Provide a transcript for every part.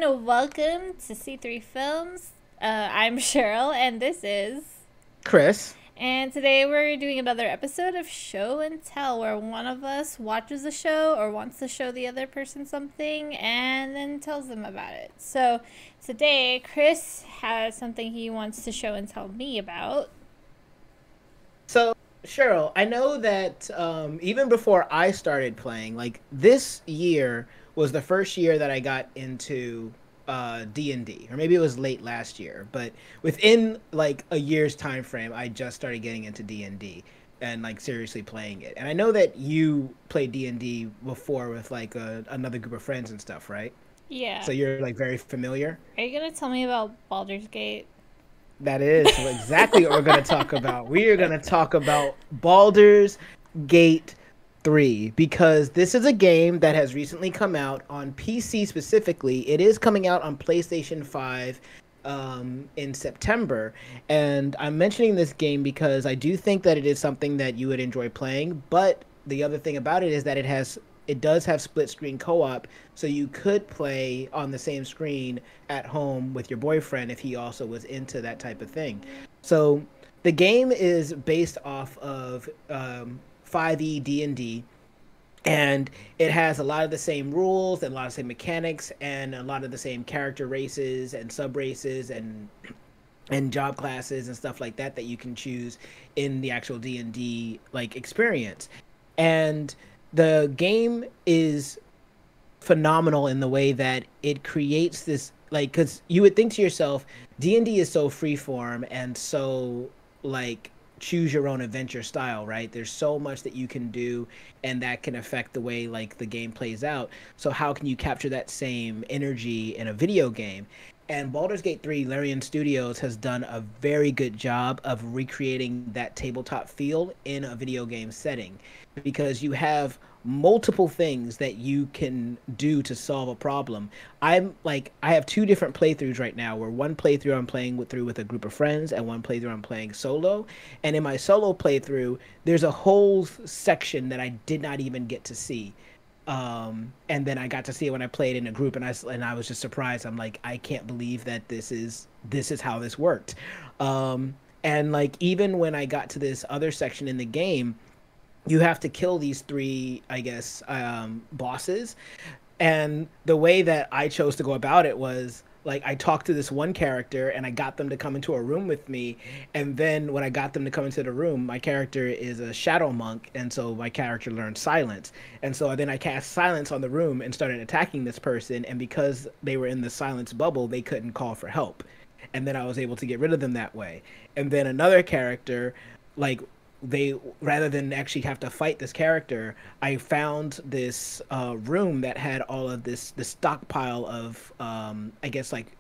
Welcome to C3 Films. I'm Cheryl, and this is. Chris. And today we're doing another episode of Show and Tell, where one of us watches a show or wants to show the other person something and then tells them about it. So today, Chris has something he wants to show and tell me about. So, Cheryl, I know that even before I started playing, like this year was the first year that I got into D&D, or maybe it was late last year, but within like a year's time frame, I just started getting into D&D and like seriously playing it. And I know that you played D&D before with like another group of friends and stuff, right? Yeah. So you're like very familiar. Are you going to tell me about Baldur's Gate? That is exactly what we're going to talk about. We are going to talk about Baldur's Gate 3 because this is a game that has recently come out on PC specifically. It is coming out on PlayStation 5 in September. And I'm mentioning this game because I do think that it is something that you would enjoy playing. But the other thing about it is that it does have split screen co-op, so you could play on the same screen at home with your boyfriend if he also was into that type of thing. So the game is based off of 5e D&D, and it has a lot of the same rules and a lot of the same mechanics and a lot of the same character races and sub races and job classes and stuff like that that you can choose in the actual D&D like experience. And the game is phenomenal in the way that it creates this, like, because you would think to yourself, D&D is so freeform and so like choose your own adventure style, right? There's so much that you can do and that can affect the way like the game plays out. So how can you capture that same energy in a video game? And Baldur's Gate 3, Larian Studios has done a very good job of recreating that tabletop feel in a video game setting, because you have multiple things that you can do to solve a problem. I have two different playthroughs right now, where one playthrough I'm playing through with a group of friends and one playthrough I'm playing solo. And in my solo playthrough, there's a whole section that I did not even get to see. And then I got to see it when I played in a group, and I was just surprised. I'm like, I can't believe that this is how this worked. And like even when I got to this other section in the game, you have to kill these three, I guess, bosses. And the way that I chose to go about it was like I talked to this one character and I got them to come into a room with me. And then when I got them to come into the room, my character is a shadow monk, and so my character learned silence. And so then I cast silence on the room and started attacking this person. And because they were in the silence bubble, they couldn't call for help. And then I was able to get rid of them that way. And then another character, like they rather than actually have to fight this character, I found this room that had all of this stockpile of I guess like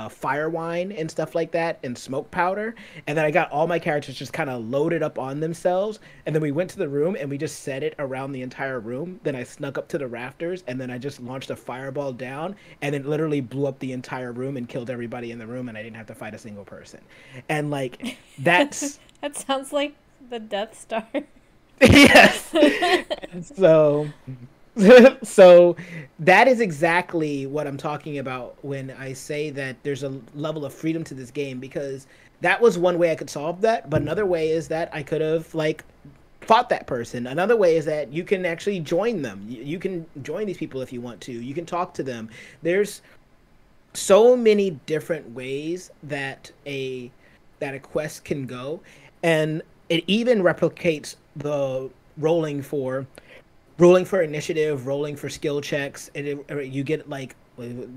fire wine and stuff like that and smoke powder. And then I got all my characters just kind of loaded up on themselves, and then we went to the room and we just set it around the entire room. Then I snuck up to the rafters and then I just launched a fireball down, and it literally blew up the entire room and killed everybody in the room, and I didn't have to fight a single person. And like that's That sounds like the Death Star. yes. So so that is exactly what I'm talking about when I say that there's a level of freedom to this game, because that was one way I could solve that, but another way is that I could have like fought that person. Another way is that you can actually join them. You can join these people if you want to. You can talk to them. There's so many different ways that a quest can go, and it even replicates the rolling for rolling for initiative, rolling for skill checks, and you get like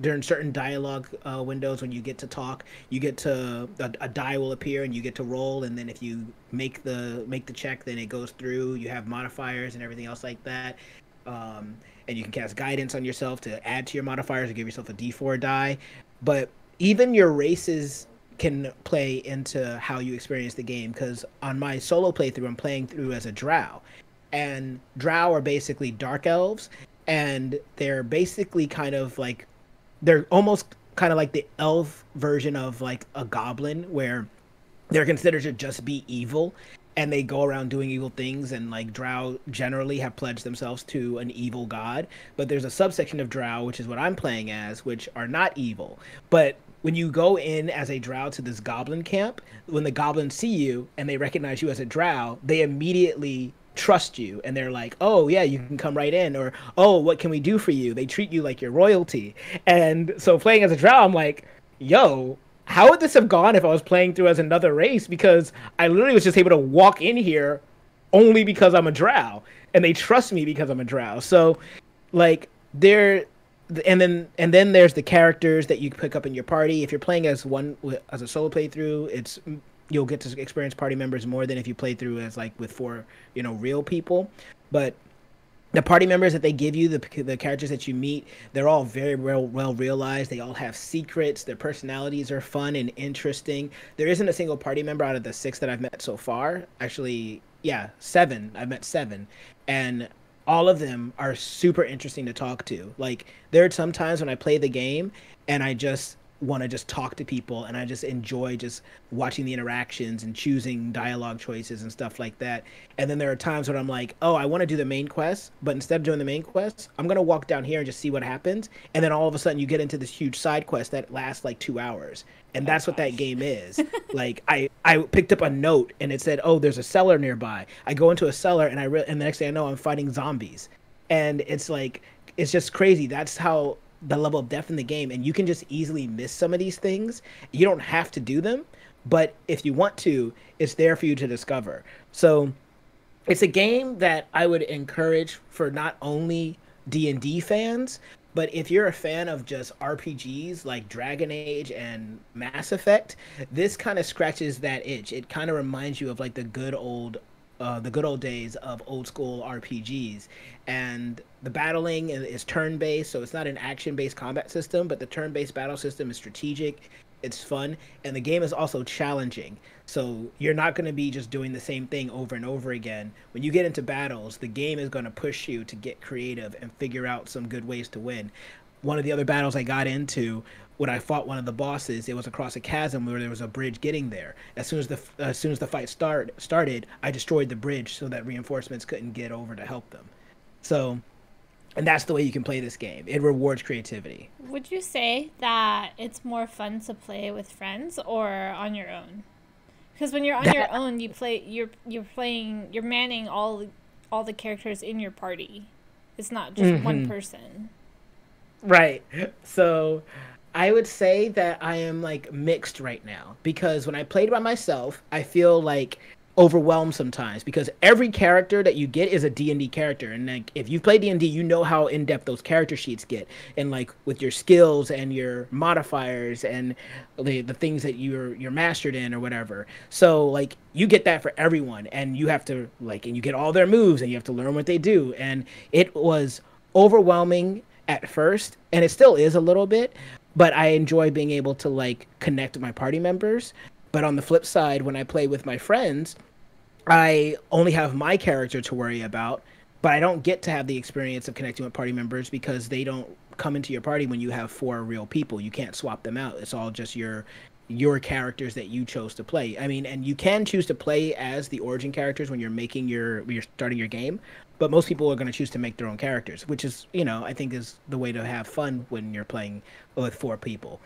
during certain dialogue windows when you get to talk, you get to a die will appear and you get to roll, and then if you make the check, then it goes through. You have modifiers and everything else like that, and you can cast guidance on yourself to add to your modifiers to give yourself a D4 die. But even your races can play into how you experience the game, because on my solo playthrough, I'm playing through as a drow, and drow are basically dark elves, and they're basically kind of like they're almost kind of like the elf version of like a goblin, where they're considered to just be evil. and they go around doing evil things, and like drow generally have pledged themselves to an evil god. But there's a subsection of drow, which is what I'm playing as, which are not evil. But when you go in as a drow to this goblin camp, when the goblins see you and they recognize you as a drow, they immediately trust you, and they're like, oh yeah, you can come right in, or oh, what can we do for you? They treat you like you're royalty. And so playing as a drow, I'm like, yo, how would this have gone if I was playing through as another race? Because I literally was just able to walk in here only because I'm a drow, and they trust me because I'm a drow. So like there, and then there's the characters that you pick up in your party. If you're playing as as a solo playthrough, you'll get to experience party members more than if you play through as like with four, real people. But the party members that they give you, the characters that you meet, they're all very well realized. They all have secrets. Their personalities are fun and interesting. There isn't a single party member out of the 6 that I've met so far. Actually, yeah, 7. I've met 7, and all of them are super interesting to talk to. Like, there are some times when I play the game and I just want to just talk to people, and I just enjoy just watching the interactions and choosing dialogue choices and stuff like that. And then there are times when I'm like, oh, I want to do the main quest, but instead of doing the main quest, I'm going to walk down here and just see what happens. And then all of a sudden you get into this huge side quest that lasts like 2 hours. And that's what that game is. Like, I picked up a note and it said, oh, there's a cellar nearby. I go into a cellar, and and the next thing I know, I'm fighting zombies. And it's like, it's just crazy. That's how the level of depth in the game, and you can just easily miss some of these things. You don't have to do them, but if you want to, it's there for you to discover. So it's a game that I would encourage for not only D&D fans, but if you're a fan of just RPGs like Dragon Age and Mass Effect, this kind of scratches that itch. It kind of reminds you of like the good old days of old school RPGs. And the battling is turn-based, so it's not an action-based combat system, but the turn-based battle system is strategic, it's fun, and the game is also challenging. So you're not going to be just doing the same thing over and over again. When you get into battles, the game is going to push you to get creative and figure out some good ways to win. One of the other battles I got into, when I fought one of the bosses, it was across a chasm where there was a bridge getting there. As soon as the fight started, I destroyed the bridge so that reinforcements couldn't get over to help them. So, and that's the way you can play this game. It rewards creativity. Would you say that it's more fun to play with friends or on your own? Because when you're on your own, you're manning all the characters in your party. It's not just one person. Right. So I would say that I am like mixed right now, because when I played by myself, I feel like overwhelmed sometimes, because every character that you get is a D&D character, and like if you play D&D, you know how in-depth those character sheets get, and like with your skills and your modifiers and the things that you're mastered in or whatever. So like you get that for everyone, and you have to and you get all their moves, and you have to learn what they do, and it was overwhelming at first, and it still is a little bit, but I enjoy being able to like connect with my party members. But on the flip side, when I play with my friends, I only have my character to worry about, but I don't get to have the experience of connecting with party members because they don't come into your party when you have 4 real people. You can't swap them out. It's all just your characters that you chose to play. I mean, and you can choose to play as the origin characters when you're starting your game, but most people are going to choose to make their own characters, which is, I think is the way to have fun when you're playing with 4 people.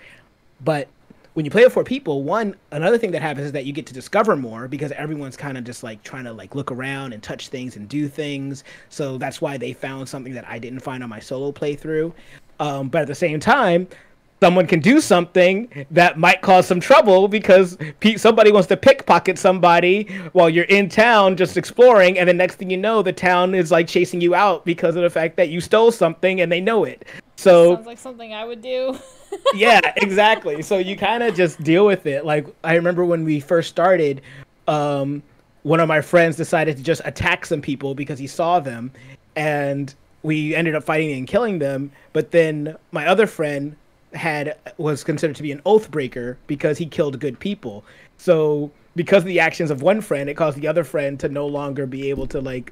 But when you play with 4 people, another thing that happens is that you get to discover more, because everyone's kind of just like trying to like look around and touch things and do things. So that's why they found something that I didn't find on my solo playthrough. But at the same time, someone can do something that might cause some trouble, because somebody wants to pickpocket somebody while you're in town just exploring, and the next thing you know, the town is like chasing you out because of the fact that you stole something and they know it. So sounds like something I would do. Yeah, exactly. So you kind of just deal with it. Like, I remember when we first started, one of my friends decided to just attack some people because he saw them, and we ended up fighting and killing them. But then my other friend was considered to be an oath breaker because he killed good people. So because of the actions of one friend, it caused the other friend to no longer be able to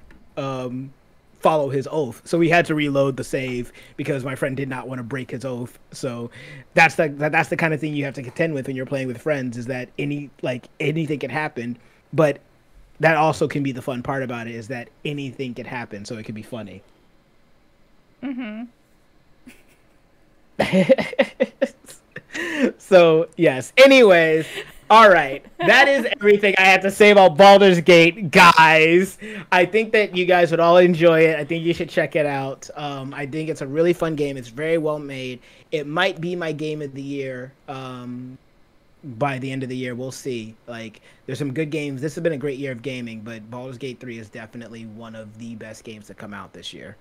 follow his oath. So we had to reload the save because my friend did not want to break his oath. So that's the kind of thing you have to contend with when you're playing with friends, is that anything can happen. But that also can be the fun part about it, is that anything can happen, so it can be funny. Mm-hmm. So yes. Anyways, all right. That is everything I had to say about Baldur's Gate, guys. I think that you guys would all enjoy it. I think you should check it out. I think it's a really fun game. It's very well made. It might be my game of the year. By the end of the year, we'll see. Like, there's some good games. This has been a great year of gaming, but Baldur's Gate 3 is definitely one of the best games to come out this year.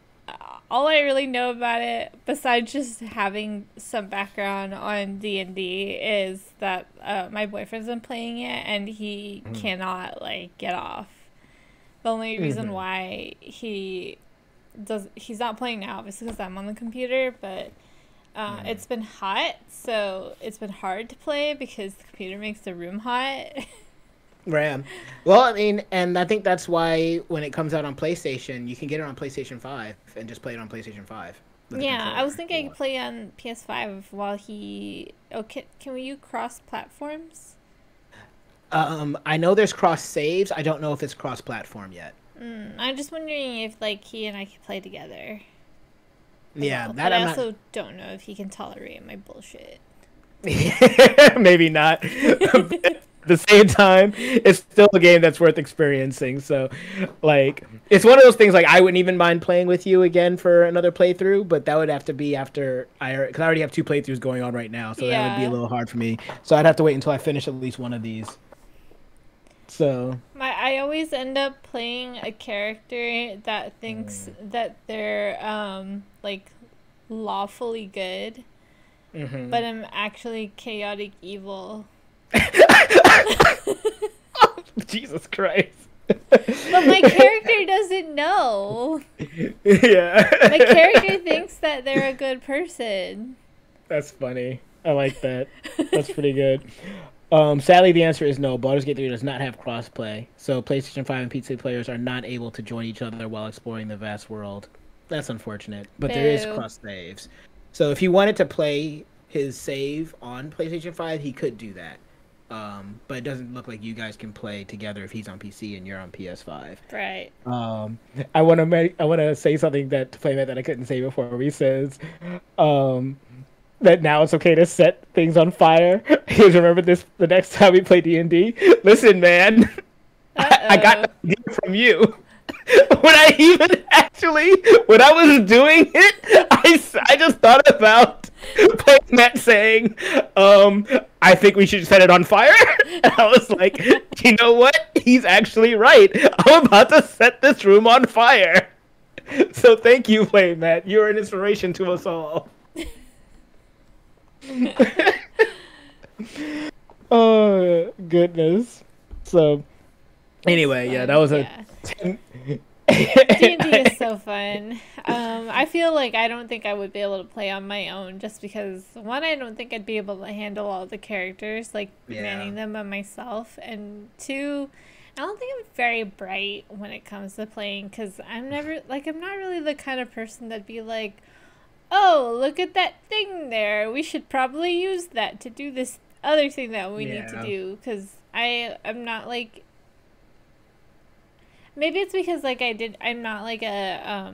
All I really know about it, besides just having some background on D&D, is that my boyfriend's been playing it and he cannot like get off. The only reason why he's not playing now, obviously, because I'm on the computer, but it's been hot, so it's been hard to play because the computer makes the room hot. Right. Well, I mean, and I think that's why when it comes out on PlayStation, you can get it on PlayStation 5 and just play it on PlayStation 5. Yeah, I was thinking I could play on PS5 while he... Oh, can we use cross-platforms? I know there's cross saves. I don't know if it's cross-platform yet. I'm just wondering if, like, he and I can play together. Yeah, but I also don't know if he can tolerate my bullshit. Maybe not. At the same time, it's still a game that's worth experiencing. So, like, it's one of those things, like, I wouldn't even mind playing with you again for another playthrough, but that would have to be after because I already have 2 playthroughs going on right now, so that would be a little hard for me. So I'd have to wait until I finish at least one of these. So I always end up playing a character that thinks that they're like lawfully good, but I'm actually chaotic evil. Jesus Christ. But my character doesn't know. Yeah. My character thinks that they're a good person. That's funny. I like that. That's pretty good. Sadly, the answer is no. Baldur's Gate 3 does not have crossplay, so PlayStation 5 and PC players are not able to join each other while exploring the vast world. That's unfortunate, but there is cross saves. So if he wanted to play his save on PlayStation 5, he could do that. But it doesn't look like you guys can play together if he's on PC and you're on PS5. Right. I want to say something to Playmat that I couldn't say before. He says, that now it's okay to set things on fire. Because remember this, the next time we play D&D? Listen, man, I got an idea from you. When I was doing it, I just thought about Playmat saying, I think we should set it on fire. And I was like, you know what? He's actually right. I'm about to set this room on fire. So thank you, Playmat. You're an inspiration to us all. Oh goodness. So anyway, yeah, that was a D&D is so fun. I feel like I don't think I would be able to play on my own just because, one, I don't think I'd be able to handle all the characters, like manning them by myself, and 2, I don't think I'm very bright when it comes to playing because I'm not really the kind of person that'd be like, oh, look at that thing there. We should probably use that to do this other thing that we need to do. Because I'm not like... Maybe it's because like I'm not like a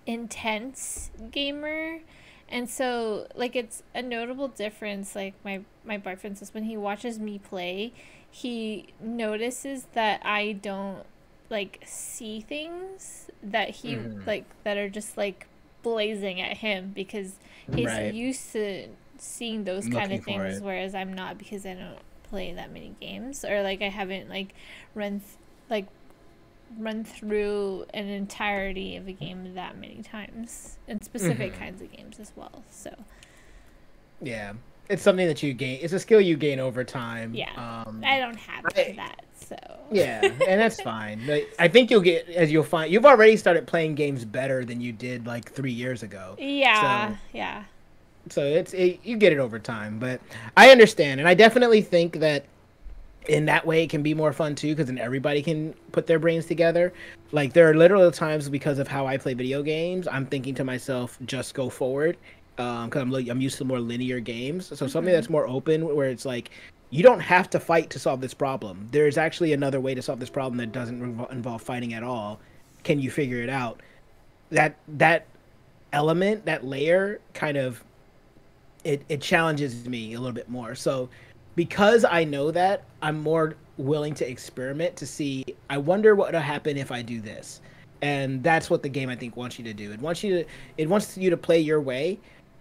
intense gamer. And so like it's a notable difference. Like my boyfriend says when he watches me play, he notices that I don't like see things that he like that are just like blazing at him because he's used to seeing those kind of things, whereas I'm not because I don't play that many games, or like I haven't like run through an entirety of a game that many times, and specific kinds of games as well. So yeah, it's something that you gain. It's a skill you gain over time. Yeah, I don't have that. So yeah, and that's fine. I think you'll find you've already started playing games better than you did like 3 years ago. Yeah, So you get it over time, but I understand, and I definitely think that in that way it can be more fun too, because then everybody can put their brains together. Like there are literal times because of how I play video games, I'm thinking to myself, just go forward, because I'm used to more linear games. So something that's more open, where it's like you don't have to fight to solve this problem. There's actually another way to solve this problem that doesn't involve fighting at all. Can you figure it out? That element, that layer, kind of it challenges me a little bit more. So because I know that, I'm more willing to experiment to see. I wonder what will happen if I do this, and that's what the game, I think, wants you to do. It wants you to play your way,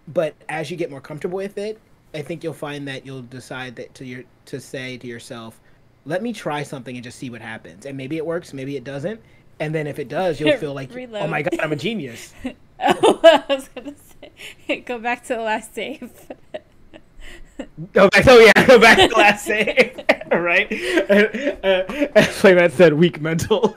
but as you get more comfortable with it, I think you'll find that you'll decide that to say to yourself, let me try something and just see what happens, and maybe it works, maybe it doesn't, and then if it does, you'll feel like, oh my god, I'm a genius. Oh, I was gonna say, go back to the last save. Go back to the last save. Right? As Playmat said, weak mental.